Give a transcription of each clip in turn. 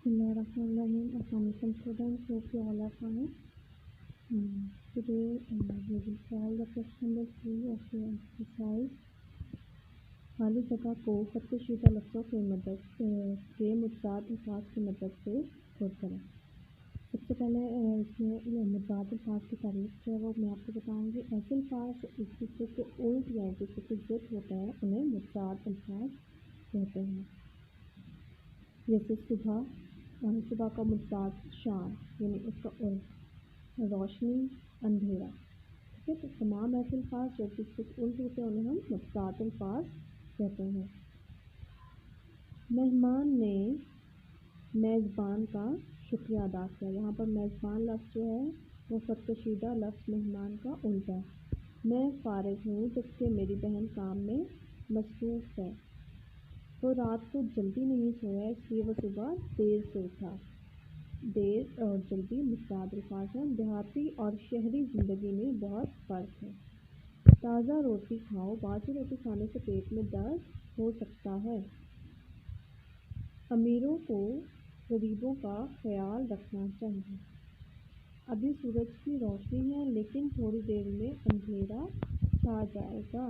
Bismillahirrahmanirrahim. Assalamualaikum students. Hope you all are fine. Today we will solve the question number 3 of the exercise. खाली जगह को खतशीदा लफ्ज़ों के मुतज़ाद अल्फाज की मदद से पुर करें। सबसे पहले इसमें मुतज़ाद अल्फाज की तारीफ जो है वो मैं आपको बताऊंगी। ऐसे अल्फाज एक दूसरे के उल्ट या एक दूसरे के ज़िद होते हैं, उन्हें मुतज़ाद अल्फाज कहते हैं। जैसे सुबह का मुतज़ाद शाम, यानी उसका उल्ट, रोशनी अंधेरा। ठीक है, तो तमाम ऐसे अल्फाज जो एक दूसरे के उल्ट होते हैं उन्हें हम मुतज़ाद अल्फाज कहते हैं। मेहमान ने मेज़बान का शुक्रिया अदा किया। यहाँ पर मेज़बान लफ्ज़ जो है वो फतकशीदा लफ्ज़ मेहमान का उल्ट है। मैं फ़ारिग हूँ जबकि मेरी बहन काम में मसरूफ़ है। तो रात को जल्दी नहीं सोया इसलिए वो सुबह देर से उठा। देर और जल्दी मुतज़ाद अल्फाज हैं। देहाती और शहरी ज़िंदगी में बहुत फ़र्क है। ताज़ा रोटी खाओ, बासी रोटी खाने से पेट में दर्द हो सकता है। अमीरों को गरीबों का ख्याल रखना चाहिए। अभी सूरज की रोशनी है लेकिन थोड़ी देर में अंधेरा छा जाएगा।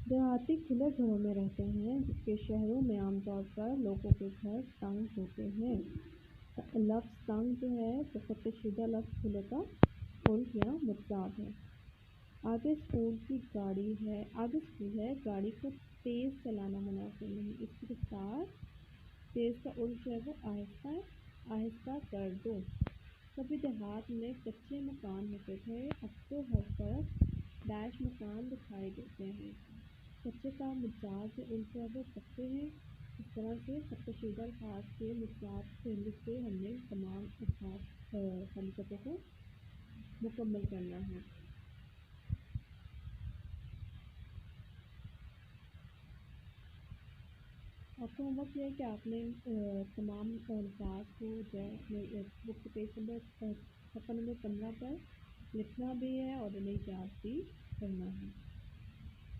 देहाती खुले घरों में रहते हैं जबकि शहरों में आमतौर पर लोगों के घर तंग होते हैं। लफ्ज़ तंग जो है वो फतकशीदा लफ्ज़ खुले का उल्ट या मुतज़ाद है। आगे स्कूल है, गाड़ी को तेज़ चलाना मुनासिब नहीं। इसकी रफ्तार तेज़ का उल्ट जो है वो आहिस्ता कर दो। कभी देहात में कच्चे मकान होते थे, अब तो हर तरफ डैश मकान दिखाई देते हैं। कच्चे का मुतज़ाद से उल्ट है वो पक्के हैं। इस तरह से फतकशीदा अल्फाज के मुतज़ाद से हमने तमाम फलसफों को मुकम्मल करना है। आपको होमवर्क यह है कि आपने तमाम अल्फाज को जो है अपने बुक के पेज नंबर सफ़ा नंबर 15 पर लिखना भी है और उन्हें याद भी करना है।